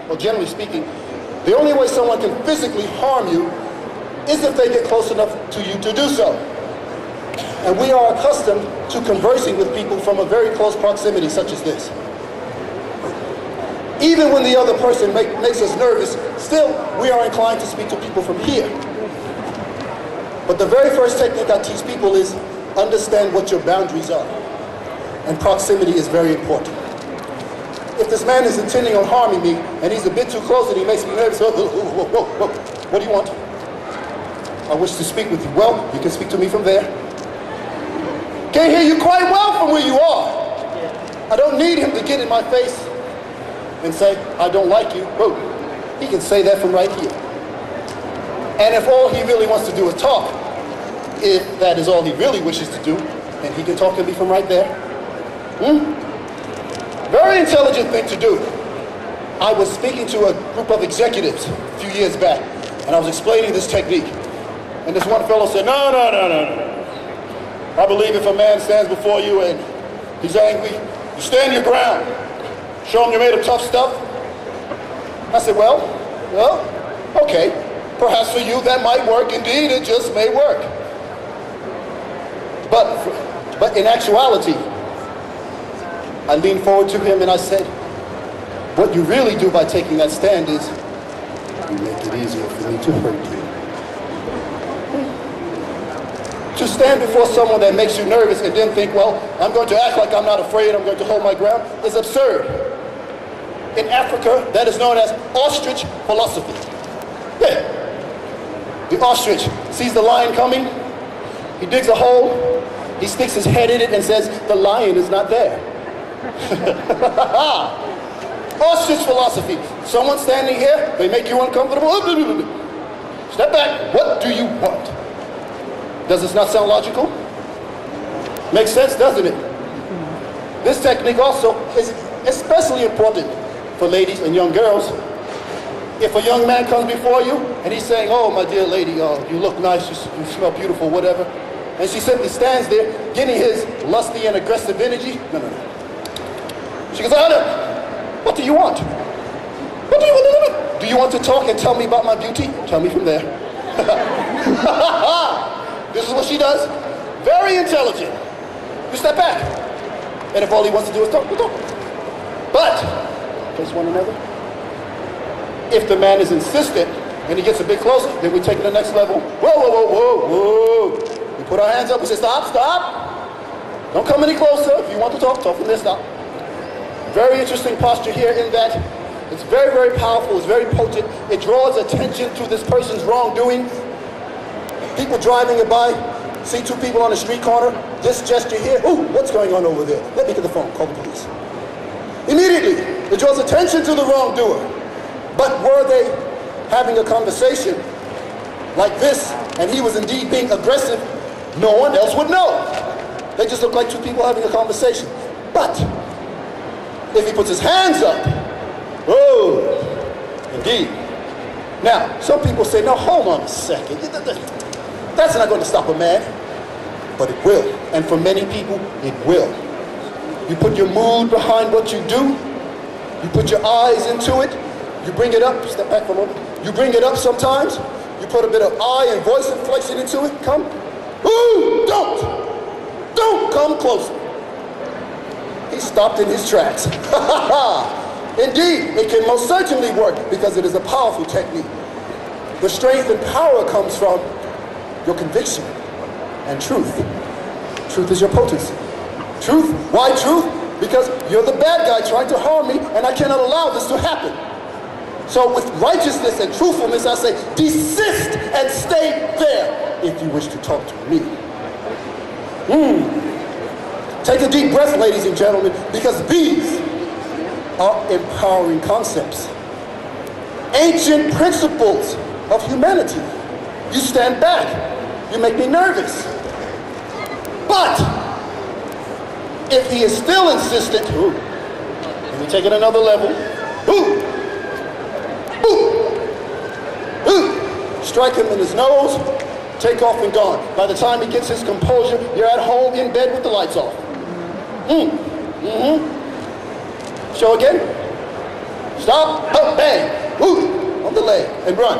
well, generally speaking, the only way someone can physically harm you is if they get close enough to you to do so. And we are accustomed to conversing with people from a very close proximity such as this. Even when the other person makes us nervous, still we are inclined to speak to people from here. But the very first technique I teach people is understand what your boundaries are. And proximity is very important. If this man is intending on harming me and he's a bit too close and he makes me nervous, whoa, what do you want? I wish to speak with you. Well, you can speak to me from there. Can't hear you quite well from where you are. I don't need him to get in my face and say, I don't like you. Whoa. He can say that from right here. And if all he really wants to do is talk, if that is all he really wishes to do, then he can talk to me from right there. Very intelligent thing to do. I was speaking to a group of executives a few years back, and I was explaining this technique. And this one fellow said, no. I believe if a man stands before you and he's angry, you stand your ground. Show him you're made of tough stuff. I said, well, okay. Perhaps for you that might work. Indeed, it just may work. But in actuality, I leaned forward to him and I said, what you really do by taking that stand is you make it easier for me to hurt you. To stand before someone that makes you nervous and then think, well, I'm going to act like I'm not afraid, I'm going to hold my ground, is absurd. In Africa, that is known as ostrich philosophy. Yeah. The ostrich sees the lion coming, he digs a hole, he sticks his head in it and says, the lion is not there. Ostrich philosophy. Someone standing here, they make you uncomfortable. Step back. What do you want? Does this not sound logical? Makes sense, doesn't it? This technique also is especially important for ladies and young girls. If a young man comes before you and he's saying, oh, my dear lady, you look nice, you smell beautiful, whatever, and she simply stands there getting his lusty and aggressive energy, no. She goes, what do you want? What do you want? Do you want to talk and tell me about my beauty? Tell me from there. This is what she does. Very intelligent. You step back. And if all he wants to do is talk, we'll talk. But, face one another. If the man is insistent and he gets a bit closer, then we take it to the next level. Whoa. We put our hands up and say, stop. Don't come any closer. If you want to talk from there, stop. Very interesting posture here in that it's very, very powerful, it's very potent. It draws attention to this person's wrongdoing. People driving by, see two people on the street corner, this gesture here, ooh, what's going on over there? Let me get the phone, call the police. Immediately, it draws attention to the wrongdoer. But were they having a conversation like this, and he was indeed being aggressive, no one else would know. They just look like two people having a conversation. But if he puts his hands up, oh, indeed. Now, some people say, no, hold on a second. That's not going to stop a man. But it will. And for many people, it will. You put your mood behind what you do. You put your eyes into it. You bring it up. Step back for a moment. You bring it up sometimes. You put a bit of eye and voice inflection into it. Come. Ooh, don't come closer. He stopped in his tracks. Indeed, it can most certainly work because it is a powerful technique. The strength and power comes from your conviction and truth. Truth is your potency. Truth, why truth? Because you're the bad guy trying to harm me and I cannot allow this to happen. So with righteousness and truthfulness, I say, desist and stay there if you wish to talk to me. Take a deep breath, ladies and gentlemen, because these are empowering concepts. Ancient principles of humanity. You stand back. You make me nervous. But if he is still insistent, let me take it another level. Strike him in his nose, take off and gone. By the time he gets his composure, you're at home in bed with the lights off. Show again. Stop, oh, bang, woo, on the leg, and run.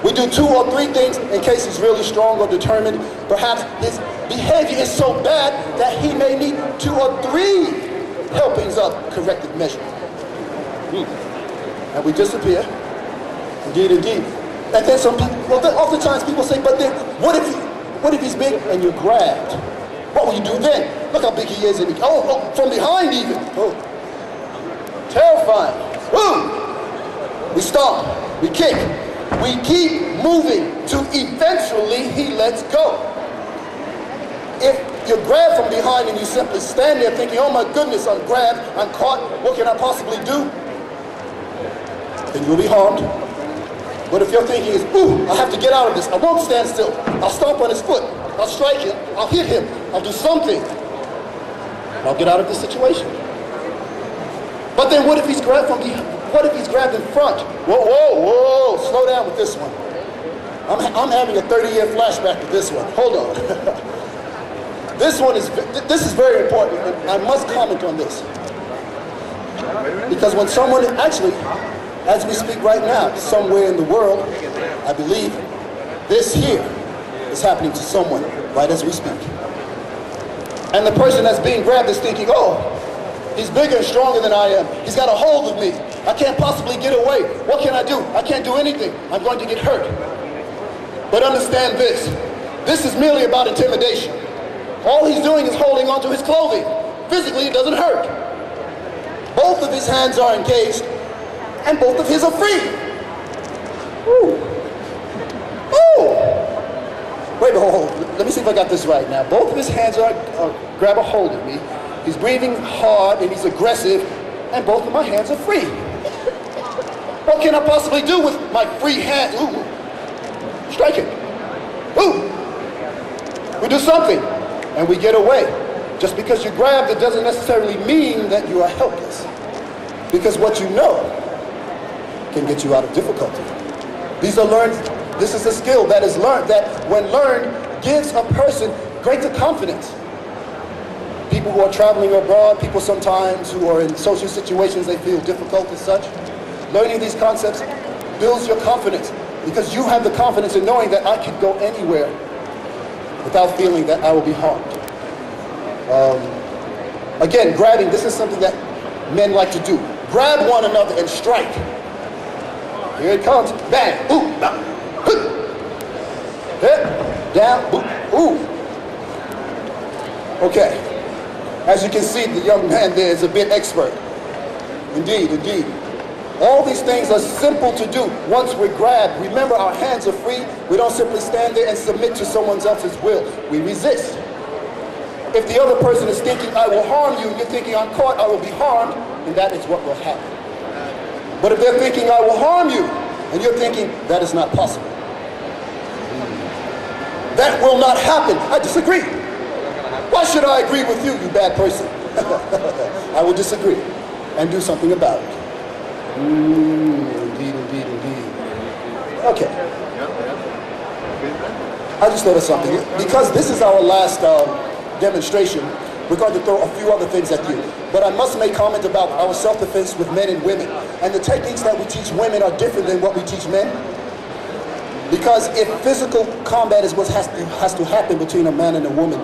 We do 2 or 3 things in case he's really strong or determined. Perhaps his behavior is so bad that he may need 2 or 3 helpings of corrective measure. And we disappear. Indeed, indeed. And then some people, well, then oftentimes people say, but then what if he's big and you're grabbed? What will you do then? Look how big he is. And oh, from behind even. Oh. Terrifying. Woo! We stomp. We kick. We keep moving to eventually he lets go. If you're grabbed from behind and you simply stand there thinking, oh my goodness, I'm grabbed, I'm caught, what can I possibly do? Then you'll be harmed. But if your thinking is, ooh, I have to get out of this, I won't stand still, I'll stomp on his foot, I'll strike him, I'll hit him, I'll do something, and I'll get out of this situation. But then what if he's grabbed from behind? What if he's grabbed in front? Whoa, whoa, whoa, slow down with this one. I'm having a 30-year flashback with this one. Hold on. This is very important, and I must comment on this. Because when someone, actually, as we speak right now, somewhere in the world, I believe, this here is happening to someone right as we speak. And the person that's being grabbed is thinking, oh, he's bigger and stronger than I am. He's got a hold of me. I can't possibly get away. What can I do? I can't do anything. I'm going to get hurt. But understand this. This is merely about intimidation. All he's doing is holding onto his clothing. Physically, it doesn't hurt. Both of his hands are engaged, and both of his are free. Ooh. Ooh. Wait, hold. Let me see if I got this right now. Both of his hands are grab a hold of me. He's breathing hard and he's aggressive, and both of my hands are free. What can I possibly do with my free hand? Ooh. Strike him. Ooh. We do something, and we get away. Just because you're grabbed, it doesn't necessarily mean that you are helpless. Because what you know can get you out of difficulty. These are learned, this is a skill that is learned, that when learned, gives a person greater confidence. People who are traveling abroad, people sometimes who are in social situations they feel difficult and such, learning these concepts builds your confidence, because you have the confidence in knowing that I could go anywhere without feeling that I will be harmed. Again, grabbing, this is something that men like to do. Grab one another and strike. Here it comes. Bang. Ooh. Down. Ooh. Okay. As you can see, the young man there is a bit expert. Indeed, indeed. All these things are simple to do once we're grabbed. Remember, our hands are free. We don't simply stand there and submit to someone else's will. We resist. If the other person is thinking, I will harm you, and you're thinking, I'm caught, I will be harmed, then that is what will happen. But if they're thinking, I will harm you, and you're thinking, that is not possible. That will not happen. I disagree. Why should I agree with you, you bad person? I will disagree and do something about it. Indeed, indeed, indeed. Okay. I just thought of something. Because this is our last demonstration, we're going to throw a few other things at you. But I must make comment about our self-defense with men and women. And the techniques that we teach women are different than what we teach men. Because if physical combat is what has to happen between a man and a woman,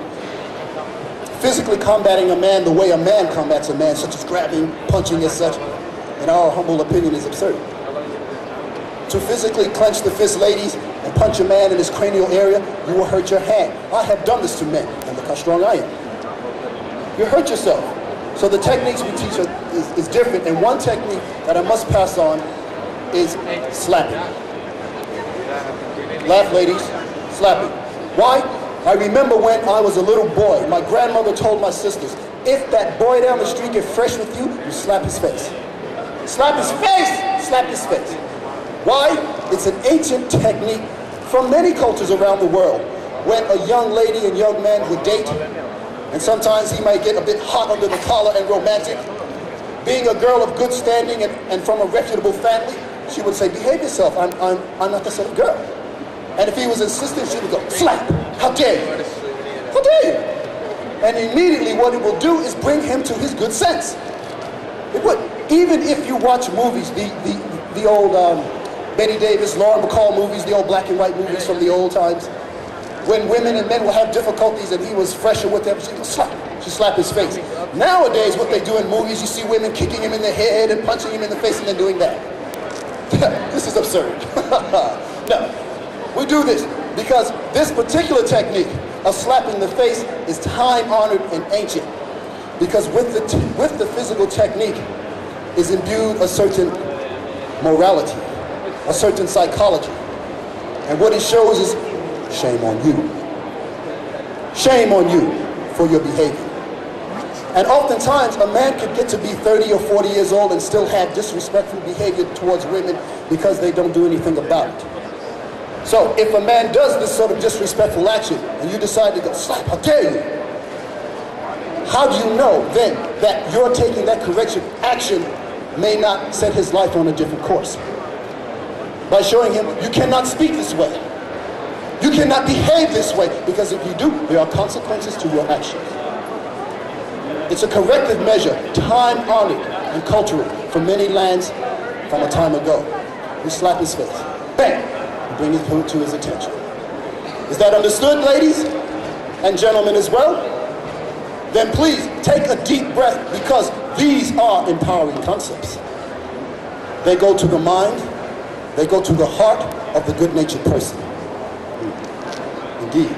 physically combating a man the way a man combats a man, such as grabbing, punching, as such, in our humble opinion, is absurd. To physically clench the fist, ladies, and punch a man in his cranial area, you will hurt your hand. I have done this to men, and look how strong I am. You hurt yourself. So the techniques we teach is different, and one technique that I must pass on is slapping. Laugh, ladies, slapping. Why? I remember when I was a little boy, my grandmother told my sisters, if that boy down the street gets fresh with you, you slap his face. Slap his face! Slap his face. Why? It's an ancient technique from many cultures around the world. When a young lady and young man would date, and sometimes he might get a bit hot under the collar and romantic, being a girl of good standing and from a reputable family, she would say, behave yourself, I'm not that sort of girl. And if he was insistent, she would go, slap, how dare you? How dare you? And immediately what it will do is bring him to his good sense. It would. Even if you watch movies, the old Betty Davis, Lauren Bacall movies, the old black and white movies from the old times, when women and men will have difficulties and he was fresher with them, she'd slap his face. Nowadays, what they do in movies, you see women kicking him in the head and punching him in the face and then doing that. This is absurd. No, we do this because this particular technique of slapping the face is time-honored and ancient. Because with the physical technique is imbued a certain morality, a certain psychology. And what it shows is, shame on you. Shame on you for your behavior. And oftentimes, a man could get to be 30 or 40 years old and still have disrespectful behavior towards women because they don't do anything about it. So if a man does this sort of disrespectful action and you decide to go slap, how dare you? How do you know then that you're taking that correction action may not set his life on a different course? By showing him you cannot speak this way. You cannot behave this way, because if you do, there are consequences to your actions. It's a corrective measure, time-honored and cultural from many lands from a time ago. You slap his face, bang, and bring it to his attention. Is that understood, ladies and gentlemen as well? Then please take a deep breath, because these are empowering concepts. They go to the mind, they go to the heart of the good-natured person. Indeed.